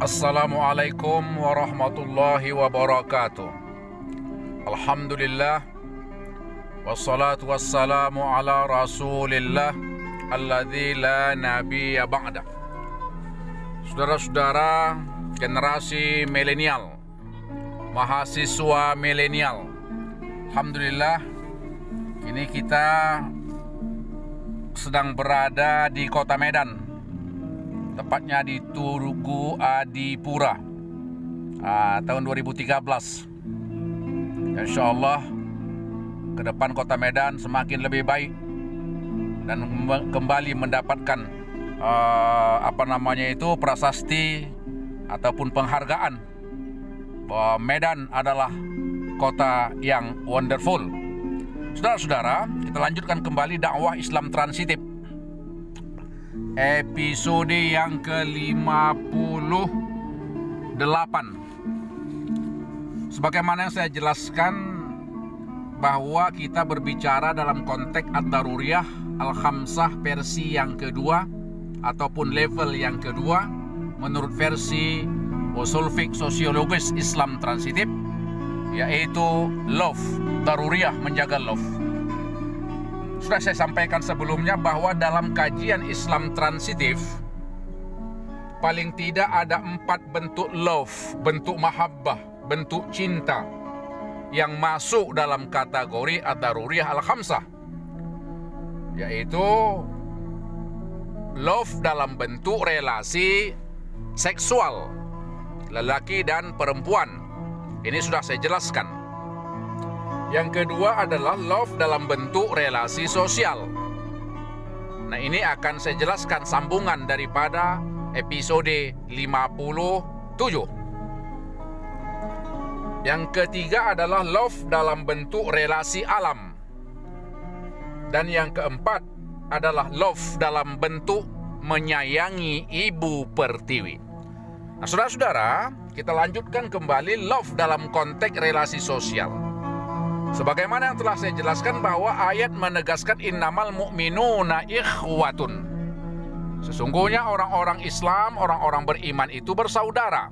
Assalamualaikum warahmatullahi wabarakatuh. Alhamdulillah, wassalatu wassalamu ala rasulillah alladzi la nabiyya ba'dah. Saudara-saudara generasi milenial, mahasiswa milenial, alhamdulillah kini kita sedang berada di kota Medan, tepatnya di Tugu Adipura, tahun 2013. Insyaallah ke depan kota Medan semakin lebih baik dan kembali mendapatkan prasasti ataupun penghargaan bahwa Medan adalah kota yang wonderful. Saudara-saudara, kita lanjutkan kembali dakwah Islam transitif. Episode yang ke-58. Sebagaimana yang saya jelaskan bahwa kita berbicara dalam konteks Ad-Daruriyah Al-Khamsah versi yang kedua ataupun level yang kedua menurut versi usul fiqh sosiologis Islam transitif, yaitu love, daruriyah, menjaga love. Sudah saya sampaikan sebelumnya bahwa dalam kajian Islam transitif paling tidak ada 4 bentuk love, bentuk mahabbah, bentuk cinta yang masuk dalam kategori ad-daruriyah al-khamsah, yaitu love dalam bentuk relasi seksual lelaki dan perempuan. Ini sudah saya jelaskan. Yang kedua adalah love dalam bentuk relasi sosial. Nah, ini akan saya jelaskan sambungan daripada episode 57. Yang ketiga adalah love dalam bentuk relasi alam. Dan yang keempat adalah love dalam bentuk menyayangi ibu pertiwi. Nah, saudara-saudara, kita lanjutkan kembali love dalam konteks relasi sosial. Sebagaimana yang telah saya jelaskan bahwa ayat menegaskan innamal mu'minuna ikhwatun. Sesungguhnya orang-orang Islam, orang-orang beriman itu bersaudara.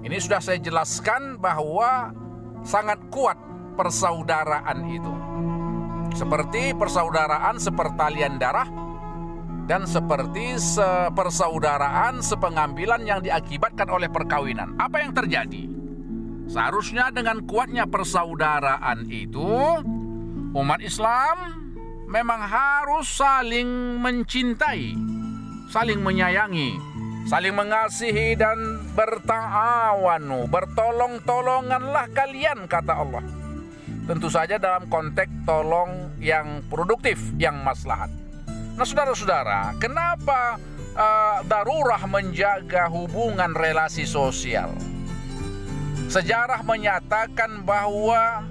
Ini sudah saya jelaskan bahwa sangat kuat persaudaraan itu. Seperti persaudaraan sepertalian darah dan seperti persaudaraan sepengambilan yang diakibatkan oleh perkawinan. Apa yang terjadi? Seharusnya dengan kuatnya persaudaraan itu, umat Islam memang harus saling mencintai, saling menyayangi, saling mengasihi dan berta'awanu, bertolong-tolonganlah kalian, kata Allah. Tentu saja dalam konteks tolong yang produktif, yang maslahat. Nah, saudara-saudara, kenapa darurah menjaga hubungan relasi sosial? Sejarah menyatakan bahwa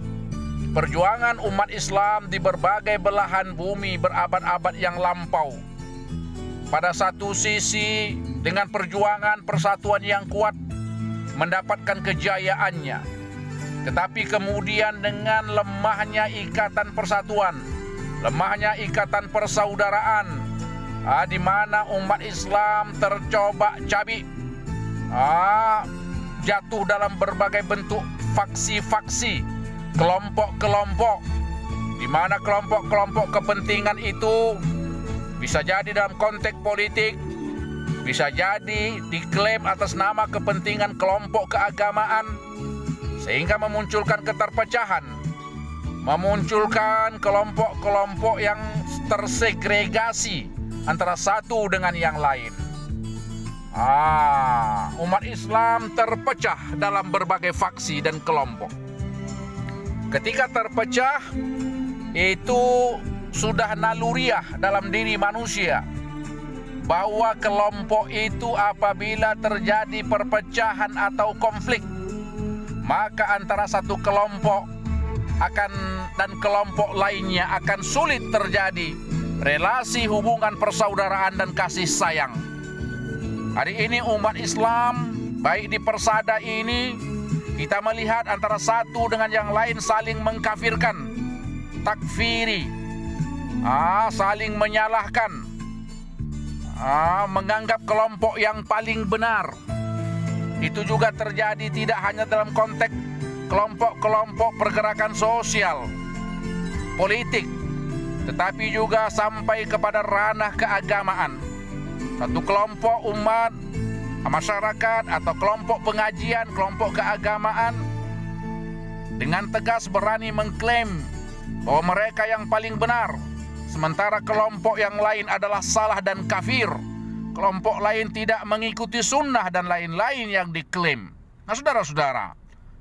perjuangan umat Islam di berbagai belahan bumi berabad-abad yang lampau, pada satu sisi dengan perjuangan persatuan yang kuat mendapatkan kejayaannya, tetapi kemudian dengan lemahnya ikatan persatuan, lemahnya ikatan persaudaraan, di mana umat Islam tercobak-cabik, jatuh dalam berbagai bentuk faksi-faksi, kelompok-kelompok, di mana kelompok-kelompok kepentingan itu bisa jadi dalam konteks politik, bisa jadi diklaim atas nama kepentingan kelompok keagamaan, sehingga memunculkan keterpecahan, memunculkan kelompok-kelompok yang tersegregasi antara satu dengan yang lain. Umat Islam terpecah dalam berbagai faksi dan kelompok. Ketika terpecah, itu sudah naluriah dalam diri manusia bahwa kelompok itu apabila terjadi perpecahan atau konflik, maka antara satu kelompok dan kelompok lainnya akan sulit terjadi relasi hubungan persaudaraan dan kasih sayang. Hari ini umat Islam, baik di persada ini, kita melihat antara satu dengan yang lain saling mengkafirkan, takfiri, saling menyalahkan, menganggap kelompok yang paling benar. Itu juga terjadi tidak hanya dalam konteks kelompok-kelompok pergerakan sosial, politik, tetapi juga sampai kepada ranah keagamaan. Satu kelompok umat, masyarakat atau kelompok pengajian, kelompok keagamaan dengan tegas berani mengklaim bahwa mereka yang paling benar, sementara kelompok yang lain adalah salah dan kafir. Kelompok lain tidak mengikuti sunnah dan lain-lain yang diklaim. Nah, saudara-saudara,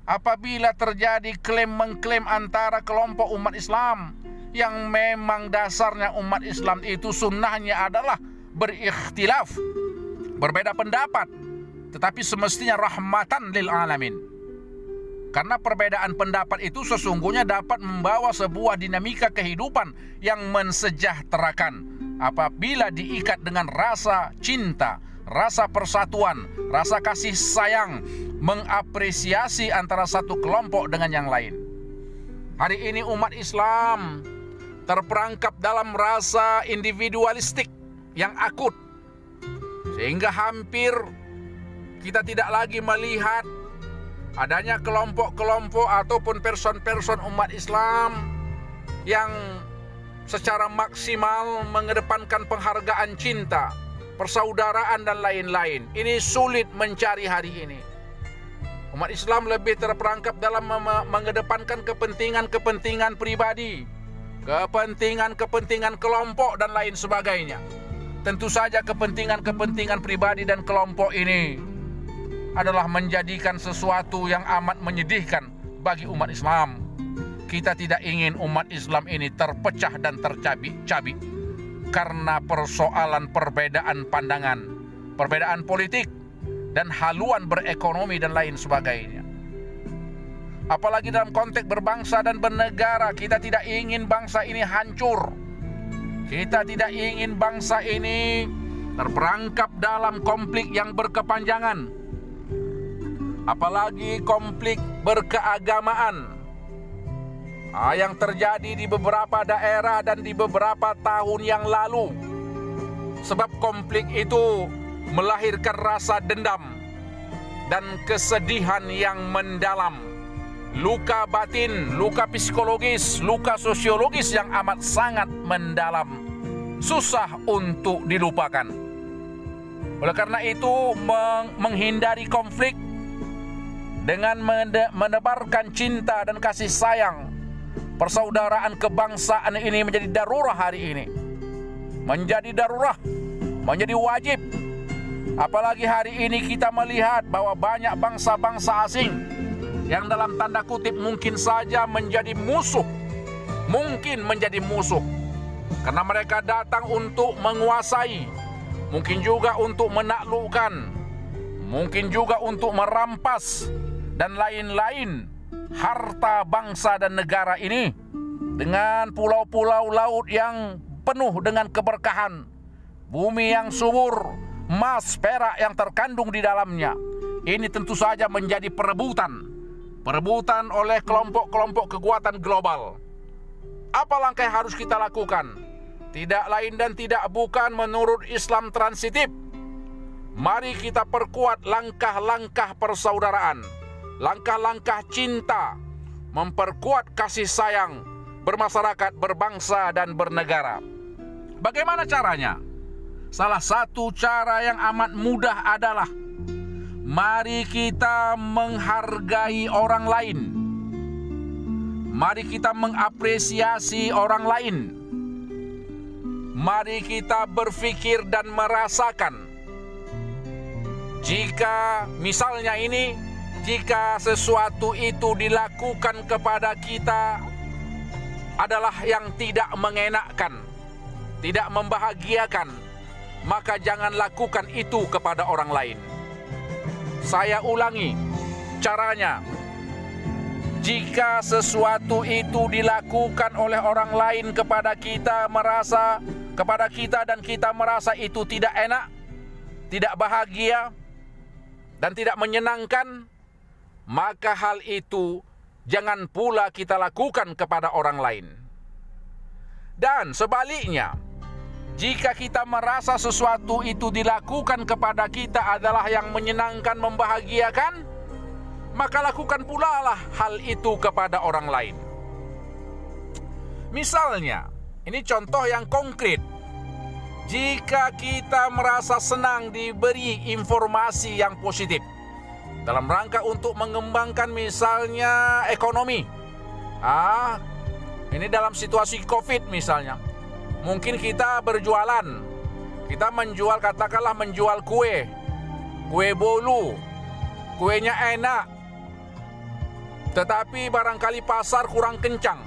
apabila terjadi klaim-mengklaim antara kelompok umat Islam yang memang dasarnya umat Islam itu sunnahnya adalah berikhtilaf, berbeda pendapat, tetapi semestinya rahmatan lil alamin. Karena perbedaan pendapat itu sesungguhnya dapat membawa sebuah dinamika kehidupan yang mensejahterakan apabila diikat dengan rasa cinta, rasa persatuan, rasa kasih sayang, mengapresiasi antara satu kelompok dengan yang lain. Hari ini umat Islam terperangkap dalam rasa individualistik yang akut, sehingga hampir kita tidak lagi melihat adanya kelompok-kelompok ataupun person-person umat Islam yang secara maksimal mengedepankan penghargaan cinta, persaudaraan dan lain-lain. Ini sulit mencari hari ini. Umat Islam lebih terperangkap dalam mengedepankan kepentingan-kepentingan pribadi, kepentingan-kepentingan kelompok dan lain sebagainya. Tentu saja kepentingan-kepentingan pribadi dan kelompok ini adalah menjadikan sesuatu yang amat menyedihkan bagi umat Islam. Kita tidak ingin umat Islam ini terpecah dan tercabik-cabik karena persoalan perbedaan pandangan, perbedaan politik, dan haluan berekonomi dan lain sebagainya. Apalagi dalam konteks berbangsa dan bernegara, kita tidak ingin bangsa ini hancur. Kita tidak ingin bangsa ini terperangkap dalam konflik yang berkepanjangan, apalagi konflik berkeagamaan yang terjadi di beberapa daerah dan di beberapa tahun yang lalu. Sebab konflik itu melahirkan rasa dendam dan kesedihan yang mendalam, luka batin, luka psikologis, luka sosiologis yang amat sangat mendalam, susah untuk dilupakan. Oleh karena itu, menghindari konflik dengan menebarkan cinta dan kasih sayang, persaudaraan kebangsaan ini menjadi darurah hari ini. Menjadi darurah, menjadi wajib. Apalagi hari ini kita melihat bahwa banyak bangsa-bangsa asing yang dalam tanda kutip mungkin saja menjadi musuh. Mungkin menjadi musuh karena mereka datang untuk menguasai, mungkin juga untuk menaklukkan, mungkin juga untuk merampas dan lain-lain harta bangsa dan negara ini dengan pulau-pulau laut yang penuh dengan keberkahan, bumi yang subur, emas, perak yang terkandung di dalamnya. Ini tentu saja menjadi perebutan oleh kelompok-kelompok kekuatan global. Apa langkah yang harus kita lakukan? Tidak lain dan tidak bukan menurut Islam transitif. Mari kita perkuat langkah-langkah persaudaraan, langkah-langkah cinta, memperkuat kasih sayang bermasyarakat, berbangsa dan bernegara. Bagaimana caranya? Salah satu cara yang amat mudah adalah mari kita menghargai orang lain. Mari kita mengapresiasi orang lain. Mari kita berpikir dan merasakan. Jika misalnya ini, jika sesuatu itu dilakukan kepada kita adalah yang tidak mengenakkan, tidak membahagiakan, maka jangan lakukan itu kepada orang lain. Saya ulangi caranya. Jika sesuatu itu dilakukan oleh orang lain kepada kita dan kita merasa itu tidak enak, tidak bahagia, dan tidak menyenangkan, maka hal itu jangan pula kita lakukan kepada orang lain. Dan sebaliknya, Jika kita merasa sesuatu itu dilakukan kepada kita adalah yang menyenangkan, membahagiakan, maka lakukan pula lah hal itu kepada orang lain. Misalnya, ini contoh yang konkret. Jika kita merasa senang diberi informasi yang positif dalam rangka untuk mengembangkan misalnya ekonomi. Ini dalam situasi COVID misalnya. Mungkin kita berjualan. Kita menjual, katakanlah menjual kue bolu. Kuenya enak. Tetapi barangkali pasar kurang kencang.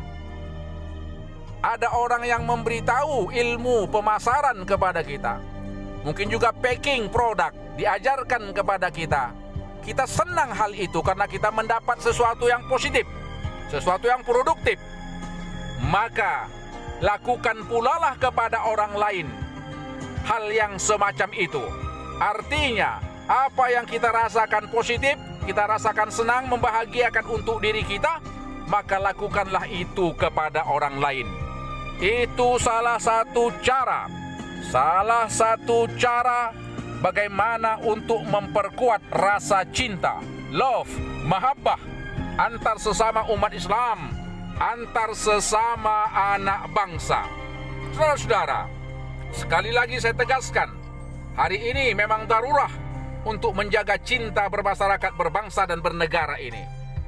Ada orang yang memberitahu ilmu pemasaran kepada kita. Mungkin juga packing produk diajarkan kepada kita. Kita senang hal itu karena kita mendapat sesuatu yang positif, sesuatu yang produktif. Maka lakukan pula lah kepada orang lain hal yang semacam itu. Artinya, apa yang kita rasakan positif, kita rasakan senang, membahagiakan untuk diri kita, maka lakukanlah itu kepada orang lain. Itu salah satu cara bagaimana untuk memperkuat rasa cinta, love, mahabbah antar sesama umat Islam, antar sesama anak bangsa. Saudara-saudara, sekali lagi saya tegaskan, hari ini memang darurah untuk menjaga cinta bermasyarakat, berbangsa dan bernegara ini.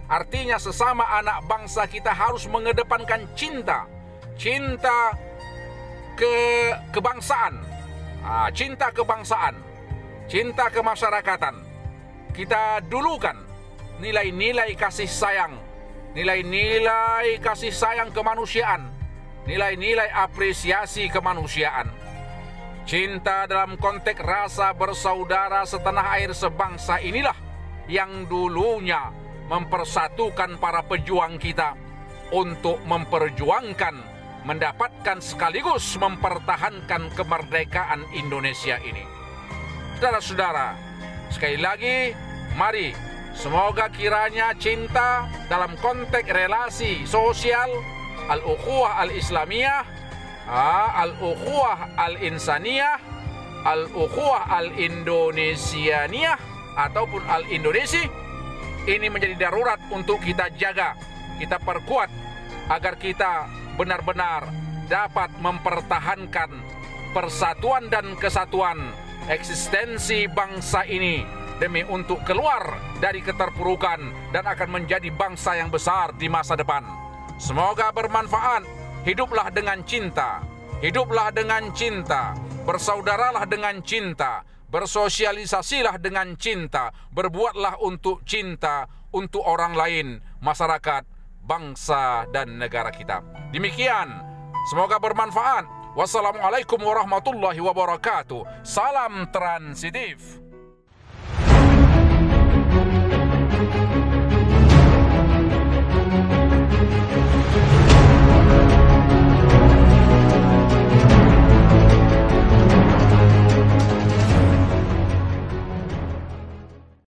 Artinya sesama anak bangsa kita harus mengedepankan cinta kebangsaan, cinta kemasyarakatan. Kita dulukan nilai-nilai kasih sayang, nilai-nilai kasih sayang kemanusiaan, nilai-nilai apresiasi kemanusiaan. Cinta dalam konteks rasa bersaudara setanah air sebangsa inilah yang dulunya mempersatukan para pejuang kita untuk memperjuangkan, mendapatkan sekaligus mempertahankan kemerdekaan Indonesia ini. Saudara-saudara, sekali lagi, mari semoga kiranya cinta dalam konteks relasi sosial, al-ukhuwah al-islamiyah, al-ukhuwah al-insaniyah, al-ukhuwah al-indonesianiyah ataupun al-indonesi, ini menjadi darurat untuk kita jaga, kita perkuat agar kita benar-benar dapat mempertahankan persatuan dan kesatuan eksistensi bangsa ini demi untuk keluar dari keterpurukan dan akan menjadi bangsa yang besar di masa depan. Semoga bermanfaat. Hiduplah dengan cinta, hiduplah dengan cinta, bersaudaralah dengan cinta, bersosialisasilah dengan cinta, berbuatlah untuk cinta untuk orang lain, masyarakat, bangsa dan negara kita. Demikian, semoga bermanfaat. Wassalamualaikum warahmatullahi wabarakatuh. Salam transitif.